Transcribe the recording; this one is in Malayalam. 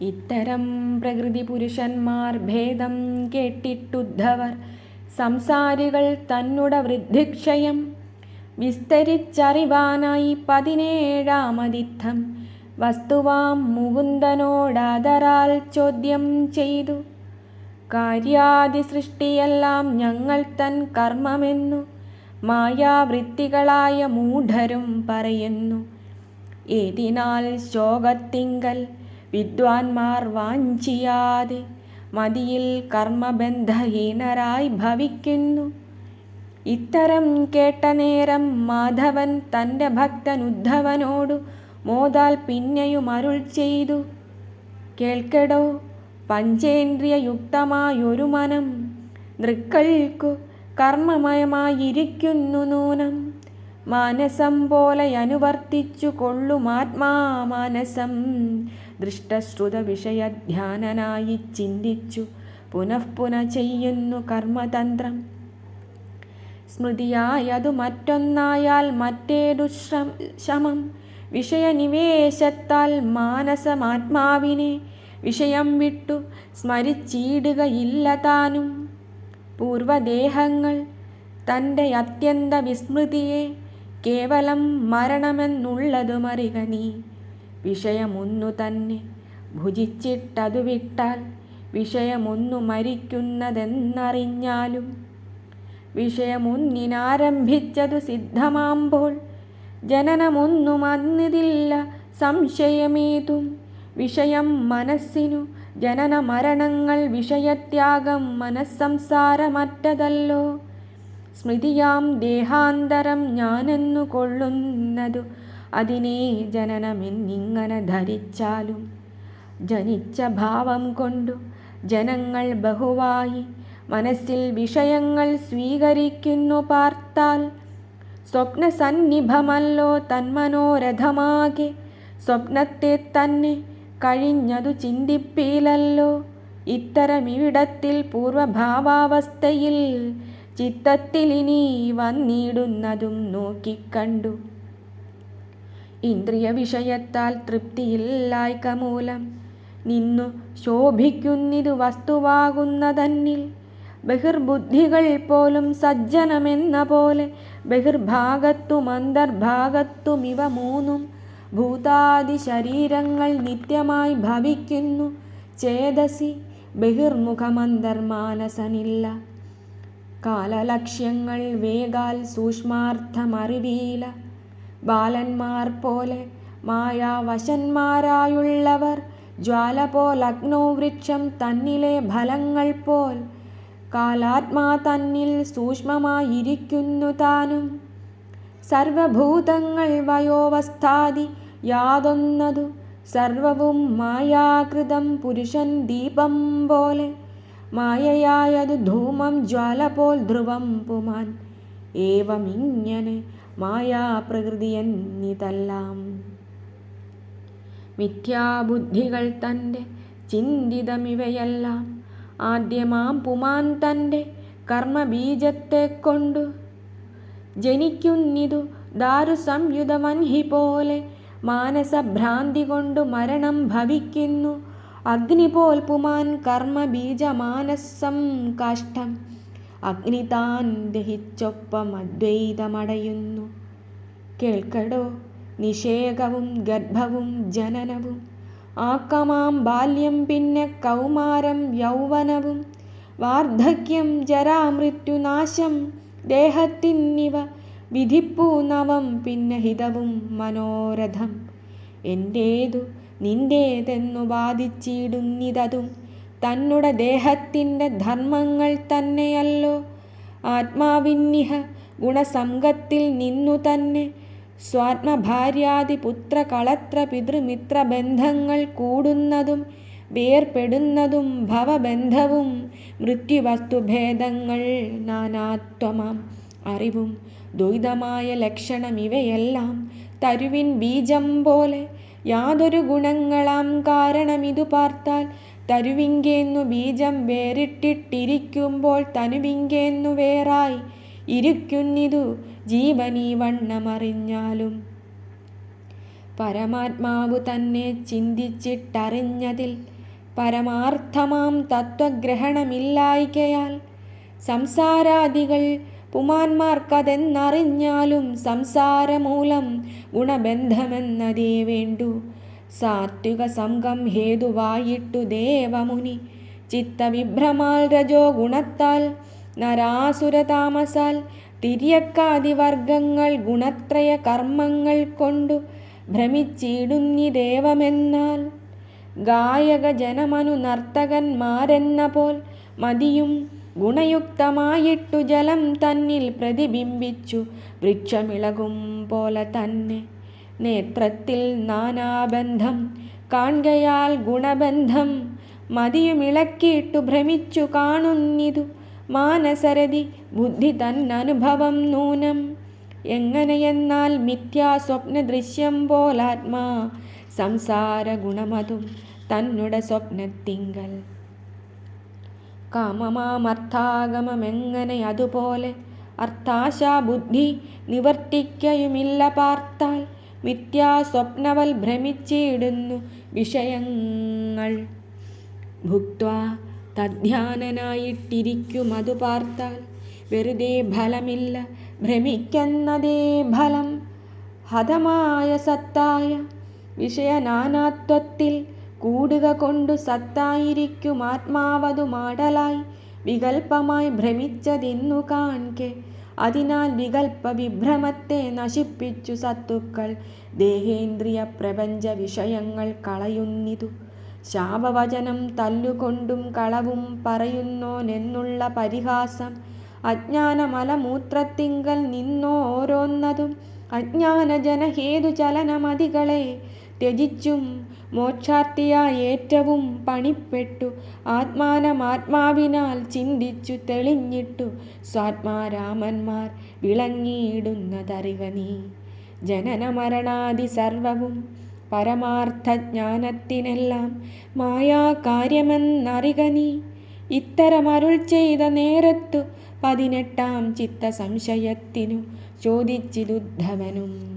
ഇത്തരം പ്രകൃതി പുരുഷന്മാർ ഭേദം കേട്ടിട്ടുദ്ധവർ സംസാരികൾ തന്നുട വൃദ്ധിക്ഷയം വിസ്തരിച്ചറിവാനായി 17-ാമതിത്തം വസ്തുവാം മുകുന്ദനോടാദരാൽ ചോദ്യം ചെയ്തു. കാര്യാദി സൃഷ്ടിയെല്ലാം ഞങ്ങൾ തൻ കർമ്മമെന്നു മായാവൃത്തികളായ മൂഢരും പറയുന്നു. ഏതിനാൽ ശോകത്തിങ്കൽ വിദ്വാൻമാർ വാഞ്ചിയാതെ മതിയിൽ കർമ്മബന്ധഹീനരായി ഭവിക്കുന്നു. ഇത്തരം കേട്ട നേരം മാധവൻ തൻ്റെ ഭക്തൻ ഉദ്ധവനോടു മോദാൽ പിന്നെയും അരുൾ ചെയ്തു. കേൾക്കടോ, പഞ്ചേന്ദ്രിയയുക്തമായൊരു മനം നൃക്കൾക്കു കർമ്മമയമായിരിക്കുന്നു നൂനം. മാനസം പോലെ അനുവർത്തിച്ചു കൊള്ളുമാത്മാമാനസം ദൃഷ്ടശ്രുത വിഷയധ്യാനനായി ചിന്തിച്ചു പുനഃപുന ചെയ്യുന്നു കർമ്മതന്ത്രം. സ്മൃതിയായതു മറ്റൊന്നായാൽ മറ്റേതു ശമം വിഷയനിവേശത്താൽ മാനസമാത്മാവിനെ വിഷയം വിട്ടു സ്മരിച്ചിടുകയില്ല താനും. പൂർവദേഹങ്ങൾ തൻ്റെ അത്യന്ത വിസ്മൃതിയെ കേവലം മരണമെന്നുള്ളതുമറിക നീ. വിഷയമൊന്നു തന്നെ ഭുജിച്ചിട്ടതു വിട്ടാൽ വിഷയമൊന്നു മരിക്കുന്നതെന്നറിഞ്ഞാലും വിഷയമൊന്നിനാരംഭിച്ചതു സിദ്ധമാമ്പോൾ ജനനമൊന്നും അന്നിതില്ല സംശയമേതും. വിഷയം മനസ്സിനു ജനന മരണങ്ങൾ വിഷയത്യാഗം മനസ്സംസാരമറ്റതല്ലോ. സ്മൃതിയാം ദേഹാന്തരം ഞാനെന്നു കൊള്ളുന്നതു അതിനെ ജനനമെന്നിങ്ങനെ ധരിച്ചാലും ജനിച്ച ഭാവം കൊണ്ടു ജനങ്ങൾ ബഹുവായി മനസ്സിൽ വിഷയങ്ങൾ സ്വീകരിക്കുന്നു പാർത്താൽ. സ്വപ്നസന്നിഭമല്ലോ തന്മനോരഥമാകെ സ്വപ്നത്തെ തന്നെ കഴിഞ്ഞതു ചിന്തിപ്പീലല്ലോ. ഇത്തരമിവിടത്തിൽ പൂർവഭാവാവസ്ഥയിൽ ചിത്തത്തിലിനി വന്നിടുന്നതും നോക്കിക്കണ്ടു. ഇന്ദ്രിയ വിഷയത്താൽ തൃപ്തിയില്ലായ്ക മൂലം നിന്നു ശോഭിക്കുന്നിതു വസ്തുവാകുന്നതന്നിൽ. ബഹിർബുദ്ധികൾ പോലും സജ്ജനമെന്ന പോലെ ബഹിർഭാഗത്തും അന്തർഭാഗത്തും ഇവ മൂന്നും ഭൂതാദി ശരീരങ്ങൾ നിത്യമായി ഭവിക്കുന്നു ചേതസി. ബഹിർമുഖമന്തർമാനസനില്ല. കാലലക്ഷ്യങ്ങൾ വേഗാൽ സൂക്ഷ്മാർത്ഥമറിവീല. ബാലന്മാർ പോലെ മായാവശന്മാരായുള്ളവർ ജ്വാല പോൽ അഗ്നോവൃക്ഷം തന്നിലെ ഫലങ്ങൾ പോൽ കാലാത്മാ തന്നിൽ സൂക്ഷ്മമായിരിക്കുന്നു താനും. സർവഭൂതങ്ങൾ വയോവസ്ഥാദി യാതൊന്നതു സർവവും മായാകൃതം പുരുഷൻ ദീപം പോലെ. മായയായതു ധൂമം ജ്വാല പോൽ ധ്രുവം പുമാൻ. ഏവമിങ്ങനെ മായാപ്രകൃതിയെന്നിതെല്ലാം മിഥ്യാബുദ്ധികൾ തൻ്റെ ചിന്തിതമിവയെല്ലാം ആദ്യമാം പുമാൻ തൻ്റെ കർമ്മബീജത്തെ കൊണ്ടു ജനിക്കുന്നിതു ദാരുസംയുതമൻഹി പോലെ. മാനസഭ്രാന്തി കൊണ്ടു മരണം ഭവിക്കുന്നു. അഗ്നിപോൽ പുമാൻ കർമ്മബീജമാനസം കാഷ്ഠം. അഗ്നി താൻ ദഹിച്ചൊപ്പം അദ്വൈതമടയുന്നു. കേൾക്കടോ, നിഷേകവും ഗർഭവും ജനനവും ആക്കമാം ബാല്യം പിന്നെ കൗമാരം യൗവനവും വാർദ്ധക്യം ജരാമൃത്യുനാശം ദേഹത്തിന്നിവ വിധിപ്പൂ നവം പിന്നെ ഹിതവും മനോരഥം. എൻ്റേതു നിൻ്റേതെന്നു വാദിച്ചിടുന്നിതതും തന്നുടെ ദേഹത്തിൻ്റെ ധർമ്മങ്ങൾ തന്നെയല്ലോ. ആത്മാവിന്നിഹ ഗുണസംഗത്തിൽ നിന്നു തന്നെ സ്വാത്മഭാര്യാദി പുത്ര കളത്ര പിതൃമിത്ര ബന്ധങ്ങൾ കൂടുന്നതും വേർപെടുന്നതും ഭവബന്ധവും മൃത്യുവസ്തുഭേദങ്ങൾ നാനാത്വമാം അറിവും ദ്വൈതമായ ലക്ഷണം ഇവയെല്ലാം തരുവിൻ ബീജം പോലെ. യാതൊരു ഗുണങ്ങളാം കാരണമിതു പാർത്താൽ തരുവിങ്കേന്നു ബീജം വേറിട്ടിട്ടിരിക്കുമ്പോൾ തനുവിങ്കേന്നു വേറായി ഇരിക്കുന്നിതു ജീവനീ വണ്ണമറിഞ്ഞാലും. പരമാത്മാവു തന്നെ ചിന്തിച്ചിട്ടറിഞ്ഞതിൽ പരമാർത്ഥമാം തത്വഗ്രഹണമില്ലായ്കയാൽ സംസാരാദികൾ പുമാന്മാർക്കതെന്നറിഞ്ഞാലും സംസാരമൂലം ഗുണബന്ധമെന്നതേ വേണ്ടു. സാത്വിക സംഘം ഹേതുവായിട്ടു ദേവമുനി ചിത്തവിഭ്രമാൽ രജോ ഗുണത്താൽ നരാസുരതാമസാൽ തിര്യക്കാദിവർഗങ്ങൾ ഗുണത്രയ കർമ്മങ്ങൾ കൊണ്ടു ഭ്രമിച്ചിടുന്നിദേവമെന്നാൽ ഗായക ജനമനു നർത്തകന്മാരെന്ന പോൽ മതിയും ഗുണയുക്തമായിട്ടു ജലം തന്നിൽ പ്രതിബിംബിച്ചു വൃക്ഷമിളകും പോലെ തന്നെ. നേത്രത്തിൽ നാനാബന്ധം കാൺകയാൽ ഗുണബന്ധം മതിയുമിളക്കിയിട്ടു ഭ്രമിച്ചു കാണുന്നിതു മാനസരതി ബുദ്ധി തന്നനുഭവം നൂനം. എങ്ങനെയെന്നാൽ മിഥ്യാസ്വപ്ന ദൃശ്യം പോലാത്മാ സംസാര ഗുണമതും തന്നുടെ സ്വപ്നത്തിങ്കൽ. കാമമാമർത്ഥാഗമമെങ്ങനെ അതുപോലെ അർത്ഥാശാബുദ്ധി നിവർത്തിക്കയുമില്ല പാർത്താൽ മിഥ്യാസ്വപ്നവൽ ഭ്രമിച്ചിടുന്നു വിഷയങ്ങൾ. ഭുക്ത്വാ തദ്ധ്യാനനായിട്ടിരിക്കുമതു പാർത്താൽ വെറുതെ ഫലമില്ല ഭ്രമിക്കുന്നതേ ഫലം. ഹതമായ സത്തായ വിഷയനാനാത്വത്തിൽ കൂടുക കൊണ്ടു സത്തായിരിക്കും ആത്മാവതു മാടലായി വികൽപ്പമായി ഭ്രമിച്ചതിന്നു കാൺകെ. അതിനാൽ വികൽപ്പ വിഭ്രമത്തെ നശിപ്പിച്ചു സത്തുക്കൾ ദേഹേന്ദ്രിയ പ്രപഞ്ച വിഷയങ്ങൾ കളയുന്നിതു. ശാപവചനം തല്ലുകൊണ്ടും കളവും പറയുന്നോനെന്നുള്ള പരിഹാസം അജ്ഞാനമലമൂത്രത്തിങ്കൽ നിന്നോരോന്നതും അജ്ഞാനജനഹേതു ചലനമതികളെ ത്യജിച്ചും മോക്ഷാർത്ഥിയായി ഏറ്റവും പണിപ്പെട്ടു ആത്മാനമാത്മാവിനാൽ ചിന്തിച്ചു തെളിഞ്ഞിട്ടു സ്വാത്മാരാമന്മാർ വിളങ്ങിയിടുന്നതറിക നീ. ജനനമരണാദി സർവവും പരമാർത്ഥജ്ഞാനത്തിനെല്ലാം മായാകാര്യമെന്നറിക നീ. ഇത്തരമരുൾ ചെയ്ത നേരത്തു 18 ചിത്തസംശയത്തിനു ചോദിച്ചിതുദ്ധവനും.